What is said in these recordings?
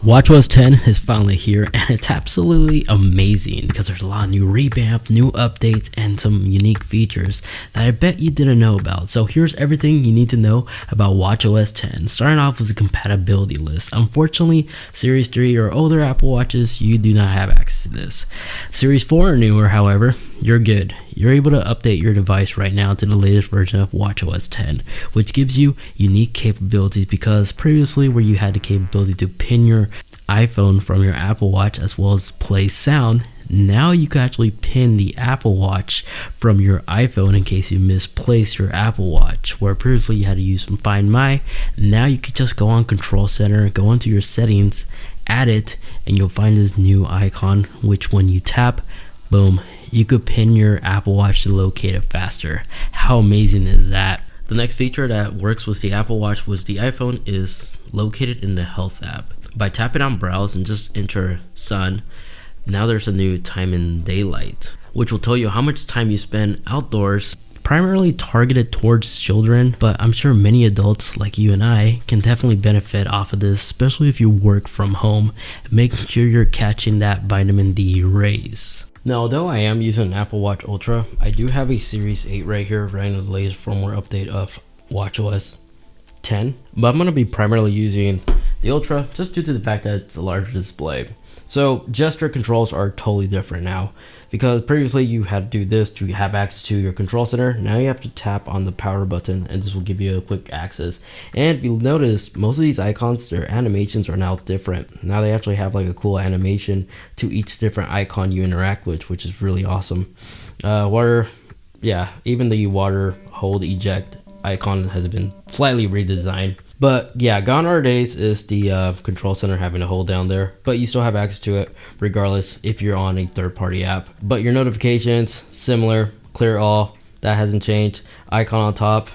watchOS 10 is finally here, and it's absolutely amazing because there's a lot of new revamp, new updates, and some unique features that I bet you didn't know about. So here's everything you need to know about watchOS 10. Starting off with the compatibility list. Unfortunately, Series 3 or older Apple Watches, you do not have access to this. Series 4 or newer, however, you're good. You're able to update your device right now to the latest version of watchOS 10, which gives you unique capabilities because previously where you had the capability to pin your iPhone from your Apple Watch as well as play sound, now you can actually pin the Apple Watch from your iPhone in case you misplaced your Apple Watch, where previously you had to use Find My. Now you can just go on Control Center, go into your settings, add it, and you'll find this new icon, which when you tap, boom, you could pin your Apple Watch to locate it faster. How amazing is that? The next feature that works with the Apple Watch with the iPhone is located in the Health app. By tapping on Browse and just enter Sun, now there's a new time in daylight, which will tell you how much time you spend outdoors, primarily targeted towards children, but I'm sure many adults like you and I can definitely benefit off of this, especially if you work from home, making sure you're catching that vitamin D rays. Now, although I am using an Apple Watch Ultra, I do have a Series 8 right here running the latest firmware update of watchOS 10, but I'm going to be primarily using the Ultra just due to the fact that it's a larger display. So gesture controls are totally different now, because previously you had to do this to have access to your control center. Now you have to tap on the power button and this will give you a quick access. And if you'll notice, most of these icons, their animations are now different. Now they actually have like a cool animation to each different icon you interact with, which is really awesome. Even the water hold eject icon has been slightly redesigned. But yeah, gone are days is the control center having to hold down there, but you still have access to it regardless if you're on a third-party app. But your notifications, similar, clear all, that hasn't changed. Icon on top,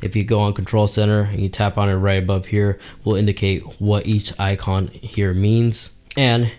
if you go on control center and you tap on it right above here, will indicate what each icon here means. And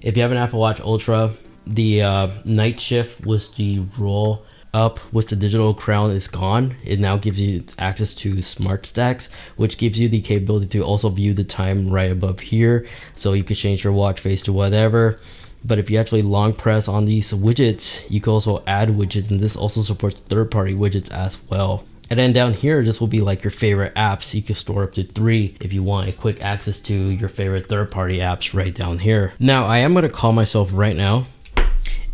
if you have an Apple Watch Ultra, the night shift with the roll up with the digital crown is gone. It now gives you access to smart stacks, which gives you the capability to also view the time right above here, so you can change your watch face to whatever. But if you actually long press on these widgets, you can also add widgets, and this also supports third-party widgets as well. And then down here, this will be like your favorite apps. You can store up to 3 if you want a quick access to your favorite third-party apps right down here. Now I am going to call myself right now.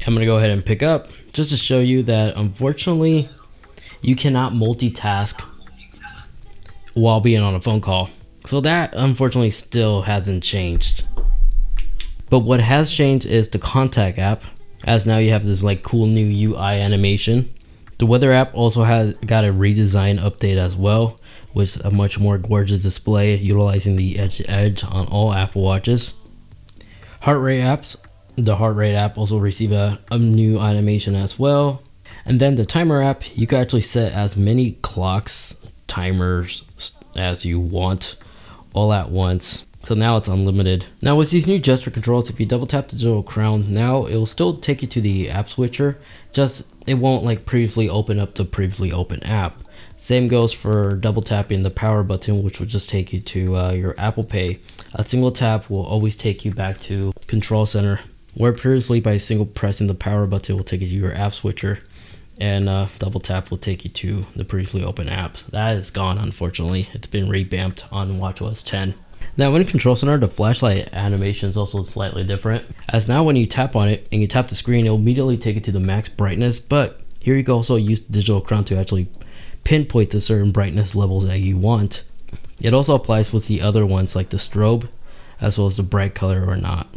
I'm going to go ahead and pick up just to show you that unfortunately you cannot multitask while being on a phone call. So that unfortunately still hasn't changed. But what has changed is the contact app, as now you have this like cool new UI animation. The weather app also has got a redesign update as well, with a much more gorgeous display utilizing the edge to edge on all Apple Watches. Heart rate apps. The heart rate app also received a new animation as well. And then the timer app, you can actually set as many clocks, timers as you want all at once. So now it's unlimited. Now with these new gesture controls, if you double tap the digital crown, now it will still take you to the app switcher, just it won't like previously open up the previously open app. Same goes for double tapping the power button, which will just take you to your Apple Pay. A single tap will always take you back to control center, where previously by single pressing the power button will take you to your app switcher, and double tap will take you to the previously open apps. That is gone, unfortunately. It's been revamped on watchOS 10. Now in control center, the flashlight animation is also slightly different, as now when you tap on it and you tap the screen, it will immediately take it to the max brightness. But here you can also use the digital crown to actually pinpoint the certain brightness levels that you want. It also applies with the other ones like the strobe, as well as the bright color or not.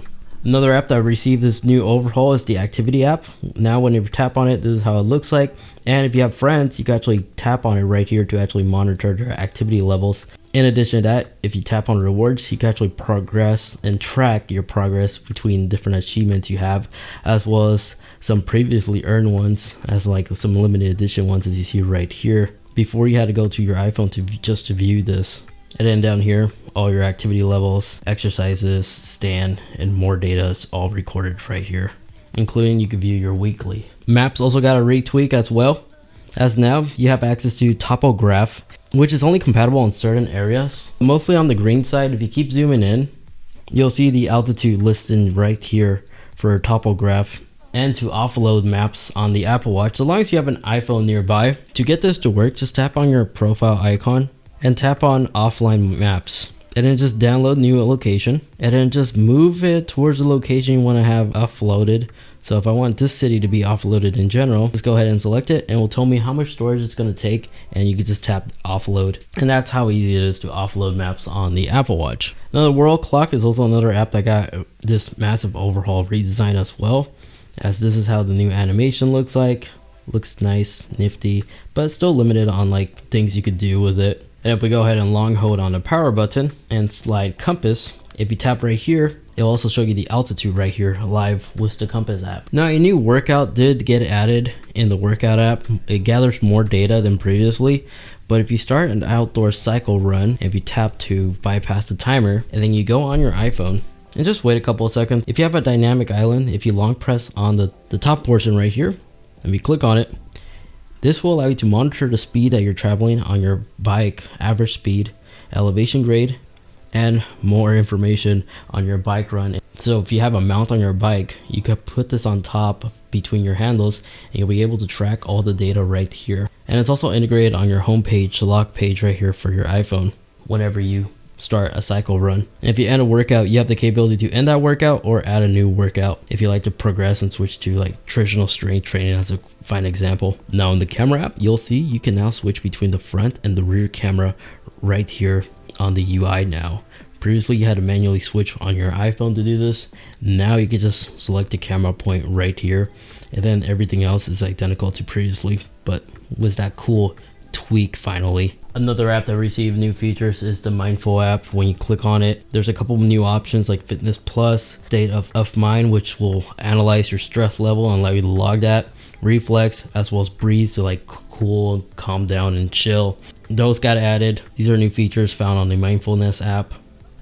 Another app that received this new overhaul is the activity app. Now when you tap on it, this is how it looks like. And if you have friends, you can actually tap on it right here to actually monitor their activity levels. In addition to that, if you tap on rewards, you can actually progress and track your progress between different achievements you have, as well as some previously earned ones, as like some limited edition ones as you see right here. Before you had to go to your iPhone to view this. And then down here, all your activity levels, exercises, stand, and more data is all recorded right here, including you can view your weekly. Maps also got a retweak as well, as now you have access to topograph, which is only compatible in certain areas. Mostly on the green side, if you keep zooming in, you'll see the altitude listed right here for topograph and to offload maps on the Apple Watch, so long as you have an iPhone nearby. To get this to work, just tap on your profile icon and tap on offline maps, and then just download new location, and then just move it towards the location you want to have offloaded. So if I want this city to be offloaded in general, just go ahead and select it, and it will tell me how much storage it's going to take, and you can just tap offload. And that's how easy it is to offload maps on the Apple Watch. Now the World Clock is also another app that got this massive overhaul redesign as well, as this is how the new animation looks like. Looks nice, nifty, but still limited on like things you could do with it. And if we go ahead and long hold on the power button and slide compass, if you tap right here, it'll also show you the altitude right here live with the compass app. Now a new workout did get added in the workout app. It gathers more data than previously, but if you start an outdoor cycle run, if you tap to bypass the timer, and then you go on your iPhone and just wait a couple of seconds. If you have a dynamic island, if you long press on the top portion right here, and you click on it, this will allow you to monitor the speed that you're traveling on your bike, average speed, elevation grade, and more information on your bike run. So if you have a mount on your bike, you could put this on top between your handles, and you'll be able to track all the data right here. And it's also integrated on your home page, the lock page right here for your iPhone whenever you start a cycle run. And if you end a workout, you have the capability to end that workout or add a new workout if you like to progress and switch to like traditional strength training as a fine example. Now in the camera app, you'll see you can now switch between the front and the rear camera right here on the UI now. Previously you had to manually switch on your iPhone to do this. Now you can just select the camera point right here, and then everything else is identical to previously, but was that cool tweak finally. Another app that received new features is the Mindful app. When you click on it, there's a couple of new options like Fitness Plus, State of Mind, which will analyze your stress level and allow you to log that, Reflex, as well as Breathe to like cool, calm down, and chill. Those got added. These are new features found on the Mindfulness app.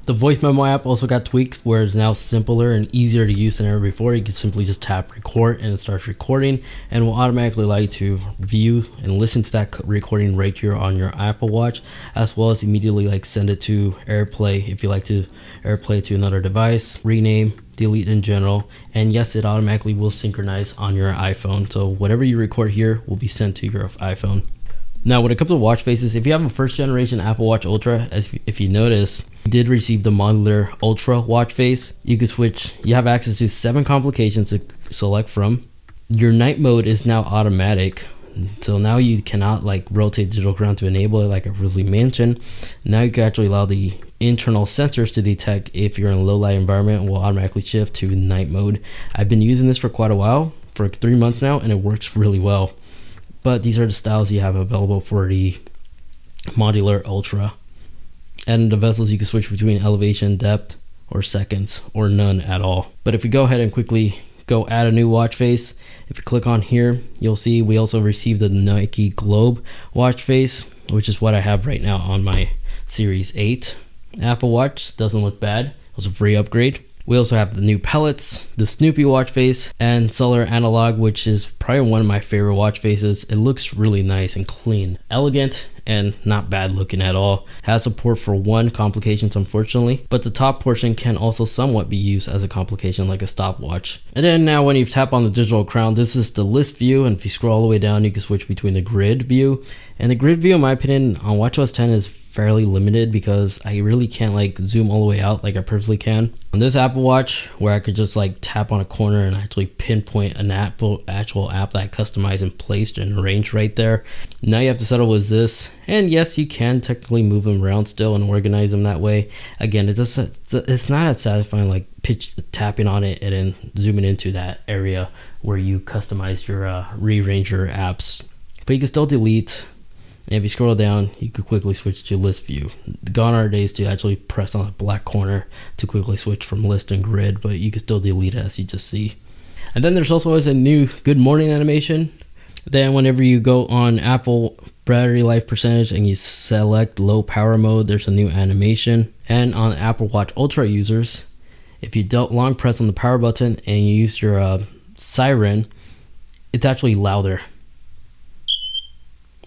The voice memo app also got tweaked, where it's now simpler and easier to use than ever before. You can simply just tap record and it starts recording, and will automatically allow you to view and listen to that recording right here on your Apple Watch, as well as immediately like send it to AirPlay if you like to AirPlay to another device, rename, delete in general, and yes, it automatically will synchronize on your iPhone. So whatever you record here will be sent to your iPhone. Now when it comes to watch faces, if you have a first generation Apple Watch Ultra, if you notice, you did receive the modular Ultra watch face. You can switch, you have access to 7 complications to select from. Your night mode is now automatic, so now you cannot like rotate digital crown to enable it like I previously mentioned. Now you can actually allow the internal sensors to detect if you're in a low light environment, and will automatically shift to night mode. I've been using this for quite a while, for 3 months now, and it works really well. But these are the styles you have available for the modular Ultra. And the bezels, you can switch between elevation, depth, or seconds, or none at all. But if we go ahead and quickly go add a new watch face, if you click on here, you'll see we also received the Nike Globe watch face, which is what I have right now on my Series 8 Apple Watch. Doesn't look bad. It was a free upgrade. We also have the new pellets, the Snoopy watch face, and Solar Analog, which is probably one of my favorite watch faces. It looks really nice and clean, elegant, and not bad looking at all. Has support for 1 complications, unfortunately, but the top portion can also somewhat be used as a complication like a stopwatch. And then now when you tap on the digital crown, this is the list view, and if you scroll all the way down, you can switch between the grid view. And the grid view, in my opinion, on watchOS 10 is fairly limited because I really can't like zoom all the way out like I personally can on this Apple Watch, where I could just like tap on a corner and actually pinpoint an actual app that I customized and placed and arranged right there. Now you have to settle with this, and yes, you can technically move them around still and organize them that way. Again, it's not as satisfying like tapping on it and then zooming into that area where you customize your rearrange your apps, but you can still delete. And if you scroll down, you could quickly switch to list view. Gone are days to actually press on the black corner to quickly switch from list and grid, but you can still delete it as you just see. And then there's also always a new good morning animation. Then whenever you go on Apple battery life percentage and you select low power mode, there's a new animation. And on Apple Watch Ultra users, if you don't long press on the power button and you use your siren, it's actually louder.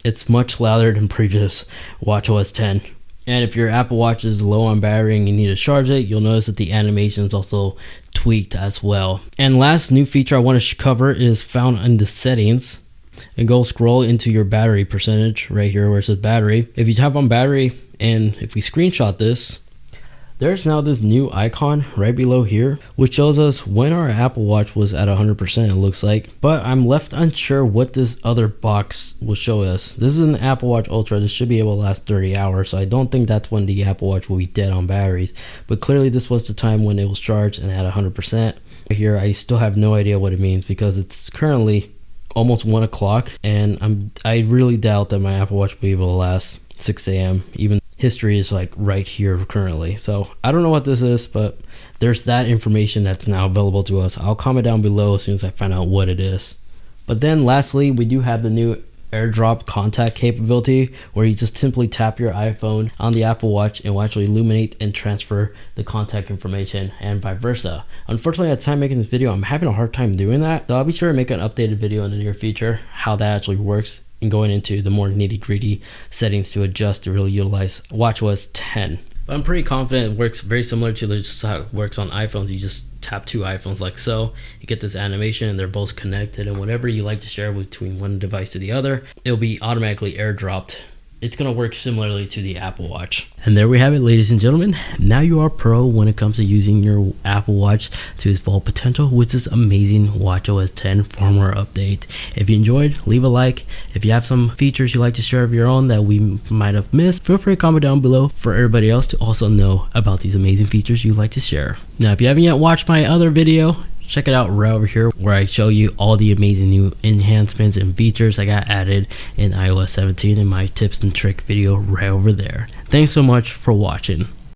It's much louder than previous watchOS 10. And if your Apple Watch is low on battery and you need to charge it, you'll notice that the animation is also tweaked as well. And last new feature I want to cover is found in the settings. And go scroll into your battery percentage right here where it says battery. If you tap on battery and if we screenshot this, there's now this new icon right below here, which shows us when our Apple Watch was at 100%, it looks like. But I'm left unsure what this other box will show us. This is an Apple Watch Ultra. This should be able to last 30 hours. So I don't think that's when the Apple Watch will be dead on batteries. But clearly this was the time when it was charged and at 100%. Here, I still have no idea what it means because it's currently almost 1 o'clock. And I really doubt that my Apple Watch will be able to last 6 a.m. even history is like right here currently. So I don't know what this is, but there's that information that's now available to us. I'll comment down below as soon as I find out what it is. But then lastly, we do have the new AirDrop contact capability, where you just simply tap your iPhone on the Apple Watch and will actually illuminate and transfer the contact information and vice versa. Unfortunately, at the time making this video, I'm having a hard time doing that. So I'll be sure to make an updated video in the near future how that actually works, and going into the more nitty-gritty settings to adjust to really utilize watchOS 10. But I'm pretty confident it works very similar to just how it works on iPhones. You just tap two iPhones like so, you get this animation and they're both connected, and whatever you like to share between one device to the other, it'll be automatically airdropped. It's going to work similarly to the Apple Watch. And there we have it, ladies and gentlemen. Now you are pro when it comes to using your Apple Watch to its full potential with this amazing watchOS 10 firmware update. If you enjoyed, leave a like. If you have some features you'd like to share of your own that we might have missed, feel free to comment down below for everybody else to also know about these amazing features you'd like to share. Now, if you haven't yet watched my other video, check it out right over here where I show you all the amazing new enhancements and features I got added in iOS 17 in my tips and trick video right over there. Thanks so much for watching.